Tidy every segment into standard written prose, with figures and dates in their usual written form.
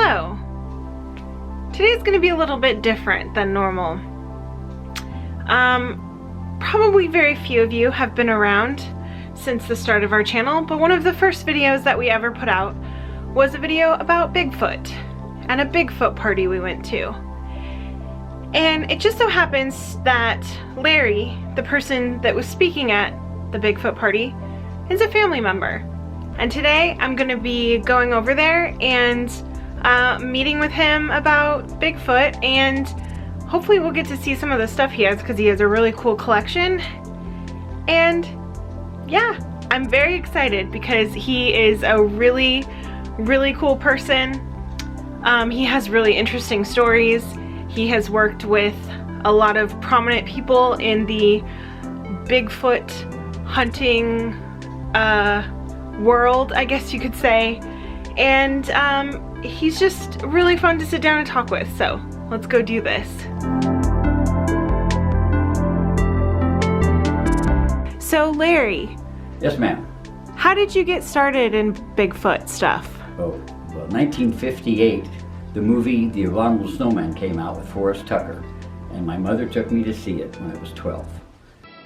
Hello! Today's going to be a little bit different than normal. Probably very few of you have been around since the start of our channel, but one of the first videos that we ever put out was a video about Bigfoot and a Bigfoot party we went to. And it just so happens that Larry, the person that was speaking at the Bigfoot party, is a family member. And today I'm going to be going over there and meeting with him about Bigfoot, and hopefully we'll get to see some of the stuff he has because he has a really cool collection. And yeah, I'm very excited because he is a really cool person. He has really interesting stories. He has worked with a lot of prominent people in the Bigfoot hunting world, I guess you could say. And he's just really fun to sit down and talk with, so let's go do this. So Larry. Yes, ma'am. How did you get started in Bigfoot stuff? Oh, well, 1958, the movie The Abominable Snowman came out with Forrest Tucker, and my mother took me to see it when I was 12.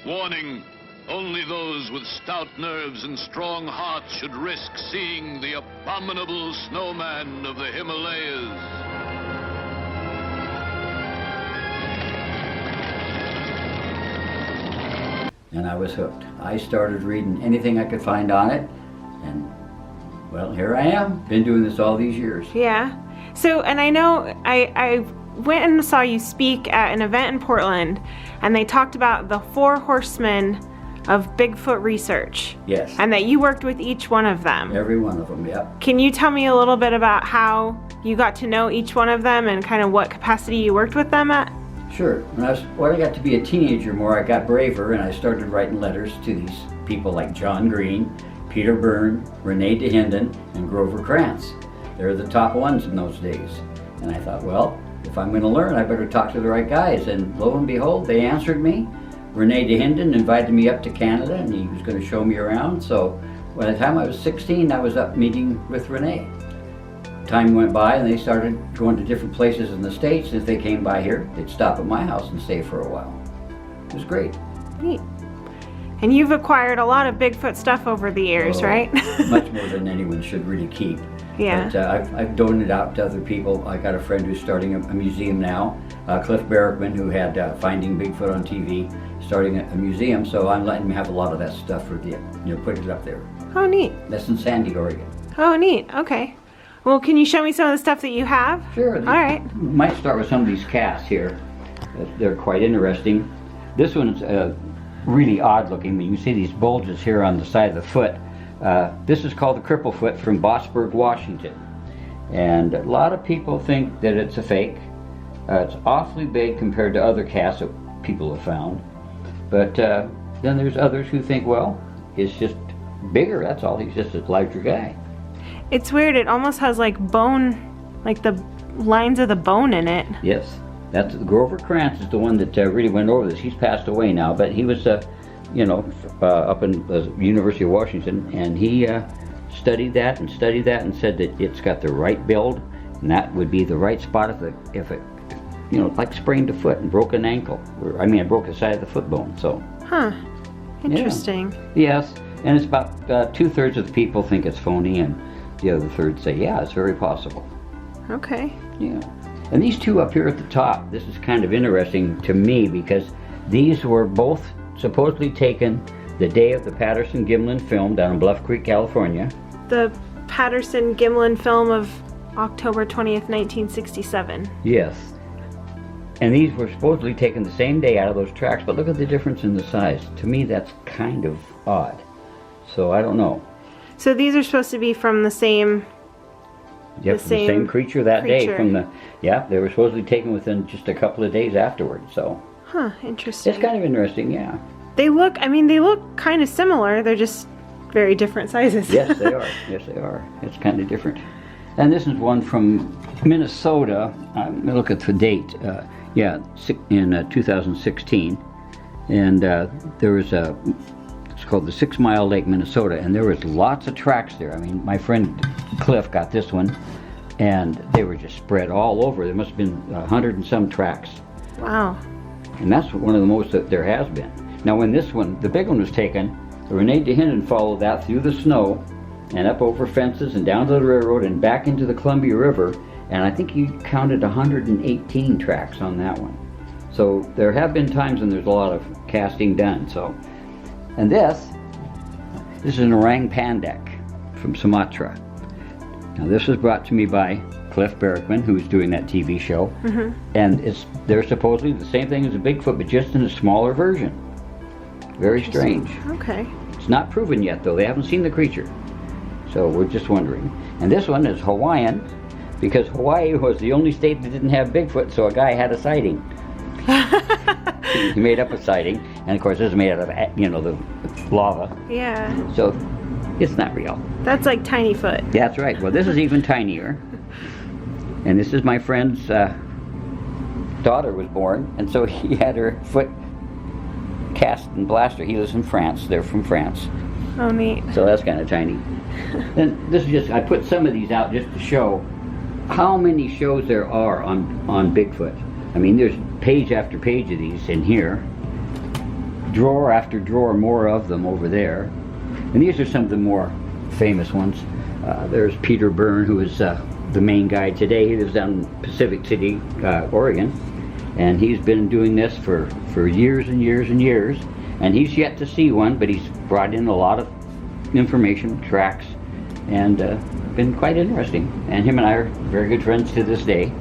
Warning, only those with stout nerves and strong hearts should risk seeing the abominable snowman of the Himalayas. And I was hooked. I started reading anything I could find on it, and well, here I am. Been doing this all these years. Yeah. So, and I know I went and saw you speak at an event in Portland, and they talked about the 4 horsemen of Bigfoot research. Yes. And that you worked with each one of them. Every one of them, yep. Can you tell me a little bit about how you got to know each one of them and kind of what capacity you worked with them at? Sure. When I got to be a teenager more, I got braver and I started writing letters to these people like John Green, Peter Byrne, Renee DeHinden, and Grover Krantz. They're the top ones in those days. And I thought, well, if I'm going to learn, I better talk to the right guys. And lo and behold, they answered me. Renee DeHinden invited me up to Canada, and he was going to show me around. So by the time I was 16, I was up meeting with Renee. Time went by, and they started going to different places in the States. If they came by here, they'd stop at my house and stay for a while. It was great. Neat. And you've acquired a lot of Bigfoot stuff over the years, right? Much more than anyone should really keep. Yeah. But I've donated out to other people. I got a friend who's starting a museum now, Cliff Barrickman, who had Finding Bigfoot on TV, starting a museum. So I'm letting him have a lot of that stuff for the, put it up there. Oh, neat. That's in Sandy, Oregon. Oh, neat. Okay. Well, can you show me some of the stuff that you have? Sure. All right. We might start with some of these casts here. They're quite interesting. This one's really odd looking. You can see these bulges here on the side of the foot. This is called the cripple foot from Bossburg, Washington. And a lot of people think that it's a fake. It's awfully big compared to other casts that people have found. But then there's others who think, well, it's just bigger, that's all. He's just a larger guy. It's weird. It almost has like bone, like the lines of the bone in it. Yes. That's Grover Krantz is the one that really went over this. He's passed away now, but he was up in the University of Washington, and he studied that and said that it's got the right build, and that would be the right spot if it like sprained a foot and broke an ankle, or I broke the side of the foot bone. So. Huh. Interesting. Yeah. Yes, and it's about 2/3 of the people think it's phony, and the other third say, yeah, it's very possible. Okay. Yeah. And these two up here at the top, this is kind of interesting to me because these were both supposedly taken the day of the Patterson-Gimlin film down in Bluff Creek, California. The Patterson-Gimlin film of October 20th, 1967. Yes. And these were supposedly taken the same day out of those tracks, but look at the difference in the size. To me, that's kind of odd. So I don't know. So these are supposed to be from the same... Yep, the same creature that day from the... Yeah, they were supposedly taken within just a couple of days afterwards, so... Huh, interesting. It's kind of interesting, yeah. They look kind of similar. They're just very different sizes. Yes, they are. Yes, they are. It's kind of different. And this is one from Minnesota. I'm going to look at the date. In 2016. And there was it's called the 6 Mile Lake, Minnesota, and there was lots of tracks there. I mean, my friend Cliff got this one. And they were just spread all over. There must have been 100 and some tracks. Wow. And that's one of the most that there has been. Now when this one, the big one was taken, Rene DeHinden followed that through the snow and up over fences and down to the railroad and back into the Columbia River. And I think he counted 118 tracks on that one. So there have been times when there's a lot of casting done. So, and this is an orang pandak from Sumatra. Now this was brought to me by Cliff Barackman, who's doing that TV show. And they're supposedly the same thing as a Bigfoot, but just in a smaller version. Very strange. Okay. It's not proven yet, though. They haven't seen the creature. So we're just wondering. And this one is Hawaiian, because Hawaii was the only state that didn't have Bigfoot, so a guy had a sighting. He made up a sighting, and of course this is made out of, you know, the lava. Yeah. So it's not real. That's like tiny foot. Yeah, that's right. Well, this is even tinier. And this is my friend's daughter was born, and so he had her foot cast and blaster. He lives in France. They're from France. Oh, neat. So that's kind of tiny. Then this is just, I put some of these out just to show how many shows there are on Bigfoot. I mean, there's page after page of these in here. Drawer after drawer, more of them over there. And these are some of the more famous ones. There's Peter Byrne, who is the main guy today. He lives down in Pacific City, Oregon. And he's been doing this for years and years and years. And he's yet to see one, but he's brought in a lot of information, tracks, and been quite interesting. And him and I are very good friends to this day.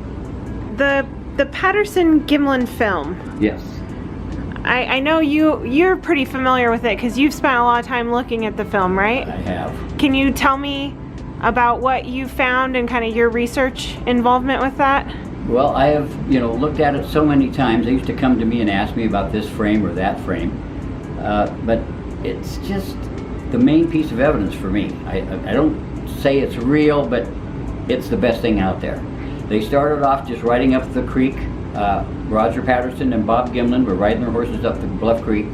The Patterson-Gimlin film. Yes. I know you're pretty familiar with it because you've spent a lot of time looking at the film, right? I have. Can you tell me about what you found and kind of your research involvement with that? Well, I have, you know, looked at it so many times. They used to come to me and ask me about this frame or that frame. But it's just the main piece of evidence for me. I don't say it's real, but it's the best thing out there. They started off just riding up the creek. Roger Patterson and Bob Gimlin were riding their horses up the Bluff Creek,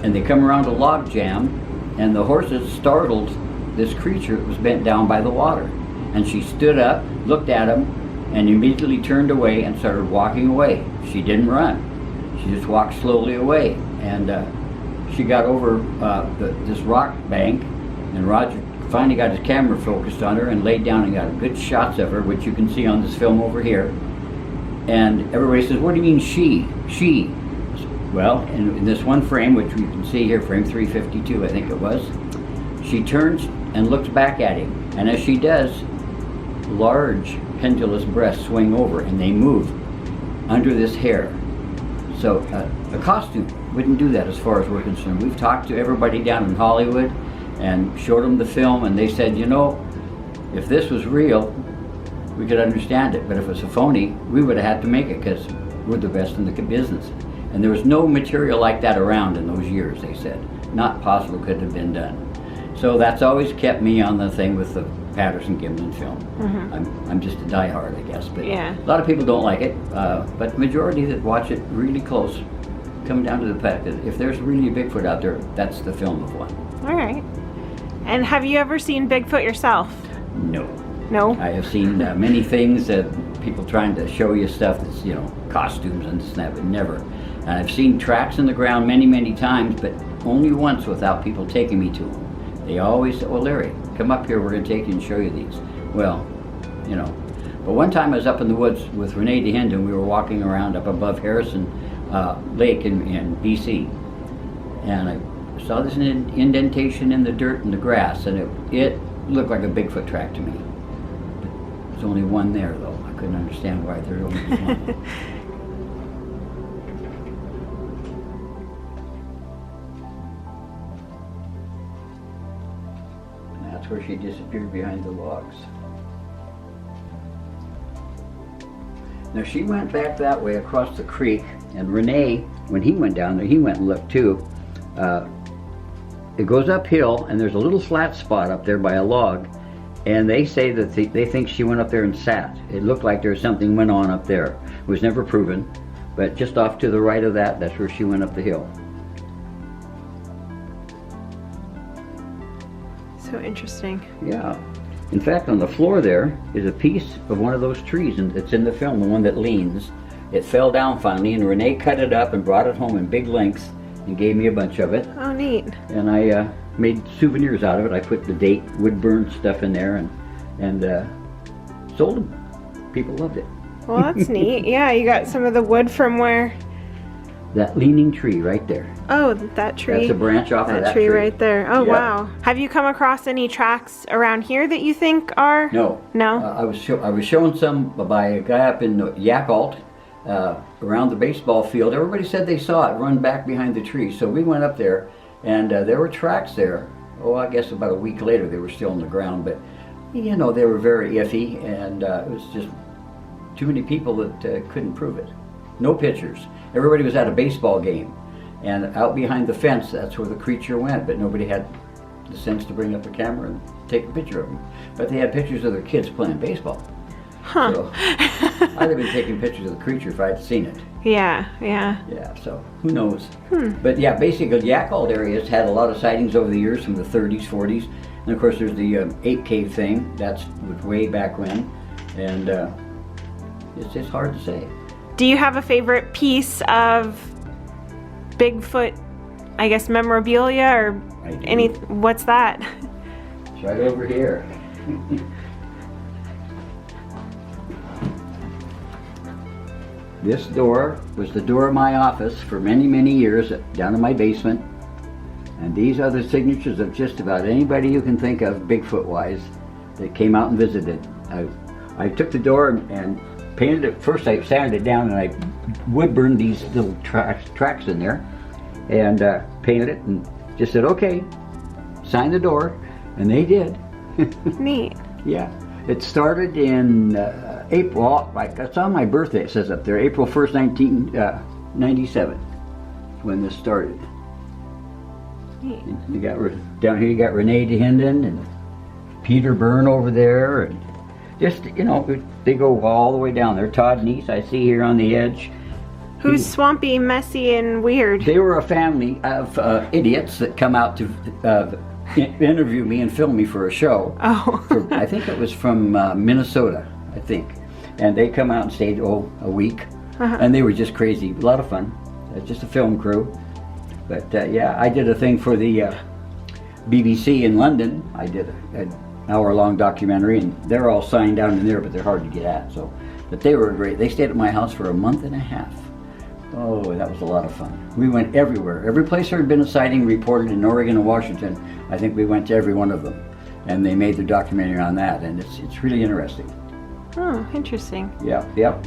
and they come around a log jam, and the horses startled this creature that was bent down by the water. And she stood up, looked at him, and immediately turned away and started walking away. She didn't run. She just walked slowly away. And she got over this rock bank, and Roger finally got his camera focused on her and laid down and got good shots of her, which you can see on this film over here. And everybody says, what do you mean she? She. Well, in this one frame, which you can see here, frame 352, I think it was, she turns and looks back at him. And as she does, large pendulous breasts swing over and they move under this hair. So a costume wouldn't do that as far as we're concerned. We've talked to everybody down in Hollywood and showed them the film, and they said, you know, if this was real, we could understand it, but if it's a phony, we would have had to make it because we're the best in the business. And there was no material like that around in those years, they said. Not possible, could have been done. So that's always kept me on the thing with the Patterson-Gimlin film. I'm just a diehard, I guess, but yeah. A lot of people don't like it, but the majority that watch it really close come down to the fact that if there's really a Bigfoot out there, that's the film of one. All right. And have you ever seen Bigfoot yourself? No. No? I have seen many things that people trying to show you stuff that's, you know, costumes and this and that, but never. And I've seen tracks in the ground many, many times, but only once without people taking me to them. They always say, well, Larry, come up here, we're going to take you and show you these. Well, you know. But one time I was up in the woods with Rene DeHinden. We were walking around up above Harrison Lake in BC. And I saw this indentation in the dirt and the grass, and it looked like a Bigfoot track to me. But there's only one there, though. I couldn't understand why there only was one. And that's where she disappeared behind the logs. Now she went back that way across the creek, and Rene, when he went down there, he went and looked too. It goes uphill, and there's a little flat spot up there by a log, and they say that they think she went up there and sat. It looked like there was something went on up there. It was never proven, but just off to the right of that, that's where she went up the hill. So interesting. Yeah. In fact, on the floor there is a piece of one of those trees, and it's in the film, the one that leans. It fell down finally, and Renee cut it up and brought it home in big lengths and gave me a bunch of it. Oh, neat. And I made souvenirs out of it. I put the date, wood burn stuff in there, and sold them. People loved it. Well, that's neat. Yeah, you got some of the wood from where? That leaning tree right there. Oh, that tree. That's a branch off of that tree right there. Oh, yeah. Wow. Have you come across any tracks around here that you think are? No. No? I was shown some by a guy up in Yakult around the baseball field. Everybody said they saw it run back behind the tree. So we went up there, and there were tracks there. Oh, I guess about a week later they were still on the ground. But, you know, they were very iffy, and it was just too many people that couldn't prove it. No pictures. Everybody was at a baseball game, and out behind the fence, that's where the creature went, but nobody had the sense to bring up a camera and take a picture of him. But they had pictures of their kids playing baseball. Huh. So I'd have been taking pictures of the creature if I'd seen it. Yeah, yeah. Yeah, so who knows? But yeah, basically Yakult areas had a lot of sightings over the years from the 30s, 40s. And of course there's the ape cave thing. That's way back when. And it's just hard to say. Do you have a favorite piece of Bigfoot, I guess, memorabilia or I do. any? What's that? It's right over here. This door was the door of my office for many, many years down in my basement. And these are the signatures of just about anybody you can think of, Bigfoot-wise, that came out and visited. I took the door and painted it. First I sanded it down and I wood burned these little tracks in there and painted it and just said, okay, sign the door, and they did. Neat. Yeah, it started in April, like it's on my birthday, it says up there, April 1st, 1997, when this started. Neat. You got down here, you got Renee DeHinden and Peter Byrne over there, and just, you know, they go all the way down there. Todd Neese, I see here on the edge. Who's swampy, messy, and weird? They were a family of idiots that come out to interview me and film me for a show. Oh. I think it was from Minnesota, I think. And they come out and stayed, a week. And they were just crazy. A lot of fun. Just a film crew. But yeah, I did a thing for the BBC in London. I did an hour-long documentary, and they're all signed down in there, but they're hard to get at. So, but they were great. They stayed at my house for a month and a half. Oh, that was a lot of fun. We went everywhere. Every place there had been a sighting reported in Oregon and Washington, I think we went to every one of them. And they made their documentary on that, and it's really interesting. Oh, interesting. Yeah, yep.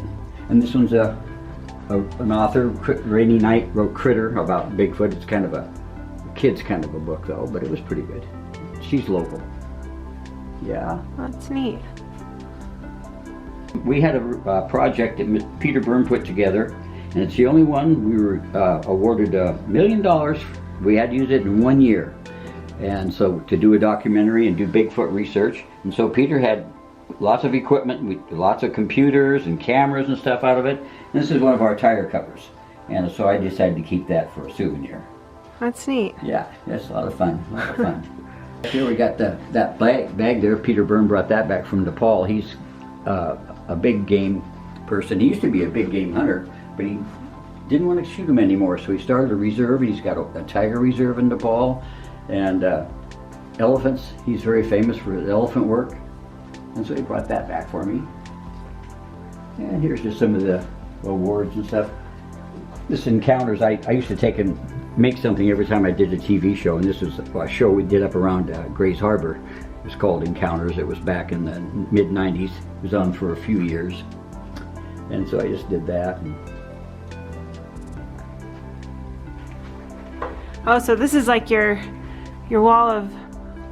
And this one's an author, Rainy Knight, wrote Critter about Bigfoot. It's kind of a kid's kind of a book, though, but it was pretty good. She's local. Yeah. That's neat. We had a project that Peter Byrne put together, and it's the only one we were awarded $1 million. We had to use it in 1 year. And so to do a documentary and do Bigfoot research. And so Peter had lots of equipment, lots of computers and cameras and stuff out of it. And this is one of our tire covers. And so I decided to keep that for a souvenir. That's neat. Yeah, that's a lot of fun. A lot of fun. Here we got that bag there. Peter Byrne brought that back from Nepal. He's a big game person. He used to be a big game hunter, but he didn't want to shoot them anymore. So he started a reserve. He's got a tiger reserve in Nepal. And elephants, he's very famous for his elephant work. And so he brought that back for me. And here's just some of the awards and stuff. This Encounters, I used to take and make something every time I did a TV show, and this was a show we did up around Grays Harbor. It was called Encounters. It was back in the mid-90s. It was on for a few years. And so I just did that. Oh, so this is like your wall of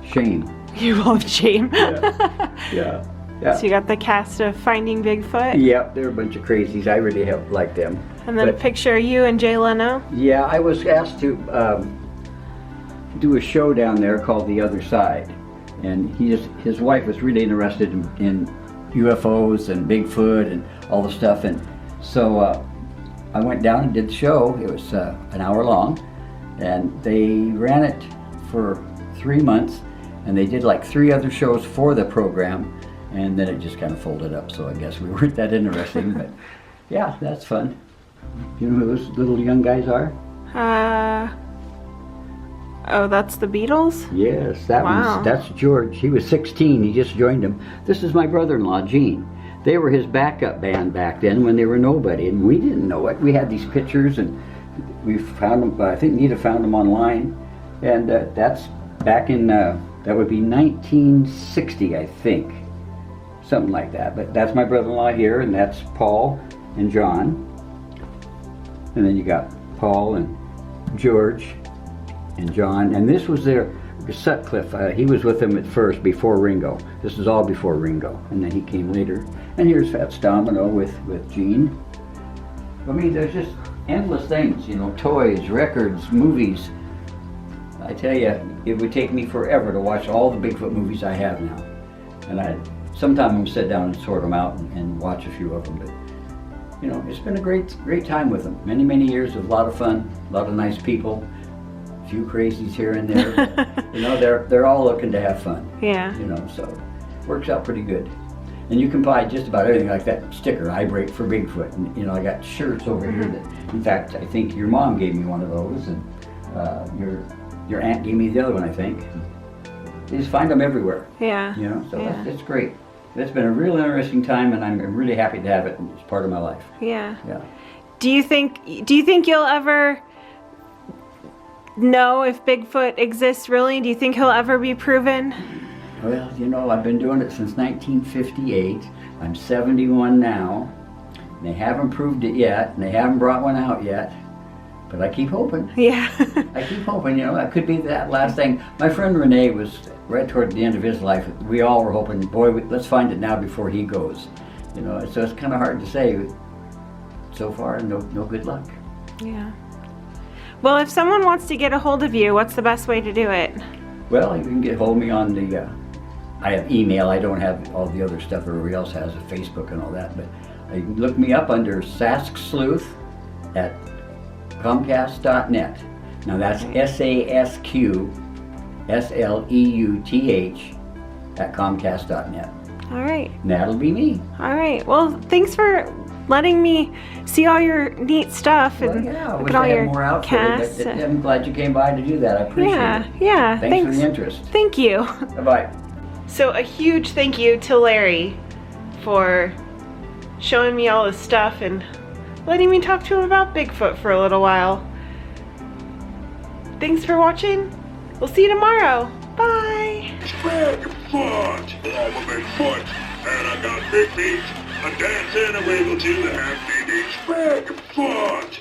Shame. Your wall of shame. Yeah. Yeah. So you got the cast of Finding Bigfoot. Yep, they're a bunch of crazies. I really like them. And then a picture of you and Jay Leno. Yeah, I was asked to do a show down there called The Other Side, and his wife was really interested in UFOs and Bigfoot and all the stuff, and so I went down and did the show. It was an hour long, and they ran it for 3 months, And they did like 3 other shows for the program, and then it just kind of folded up, so I guess we weren't that interesting, but yeah, that's fun. You know who those little young guys are? Oh, that's the Beatles? Yes, Wow. that's George. He was 16, he just joined them. This is my brother-in-law, Gene. They were his backup band back then when they were nobody, and we didn't know it. We had these pictures, and we found them, I think Nita found them online, and that's back in, that would be 1960, I think. Something like that. But that's my brother-in-law here, and that's Paul and John. And then you got Paul and George and John, and this was their Sutcliffe. He was with them at first before Ringo. This is all before Ringo, and then he came later. And here's Fats Domino with Gene. I mean, there's just endless things, you know, toys, records, movies. I tell you, it would take me forever to watch all the Bigfoot movies I have now. And sometime I'm sit down and sort them out and watch a few of them. But you know, it's been a great time with them. Many, many years of a lot of fun, a lot of nice people, a few crazies here and there. You know, they're all looking to have fun. Yeah. You know, so works out pretty good. And you can buy just about everything, like that sticker, I break for Bigfoot. And you know, I got shirts over here that, in fact, I think your mom gave me one of those, and your aunt gave me the other one, I think. You just find them everywhere. Yeah. You know, so Yeah. it's great. It's been a real interesting time, and I'm really happy to have it as part of my life. Yeah. Yeah. Do you think you'll ever know if Bigfoot exists really? Do you think he'll ever be proven? Well, you know, I've been doing it since 1958. I'm 71 now. And they haven't proved it yet, and they haven't brought one out yet. But I keep hoping. Yeah. I keep hoping, you know, that could be that last thing. My friend Renee was right toward the end of his life. We all were hoping, boy, let's find it now before he goes. You know, so it's kind of hard to say. So far, no good luck. Yeah. Well, if someone wants to get a hold of you, what's the best way to do it? Well, you can get hold of me on the, I have email. I don't have all the other stuff everybody else has, Facebook and all that. But you can look me up under Sasquatch Sleuth at Comcast.net. Now that's SASQSLEUTH at Comcast.net. All right. And that'll be me. All right. Well, thanks for letting me see all your neat stuff and Well, yeah, I look wish at all I had your more out for casts. you, but I'm glad you came by to do that. I appreciate Yeah. it. Yeah. Thanks for the interest. Thank you. Bye-bye. So a huge thank you to Larry for showing me all this stuff and letting me talk to him about Bigfoot for a little while. Thanks for watching. We'll see you tomorrow. Bye. Spread your foot. I'm a Bigfoot, and I got big feet. I dance and I wiggle to the happy beat. Spread your foot.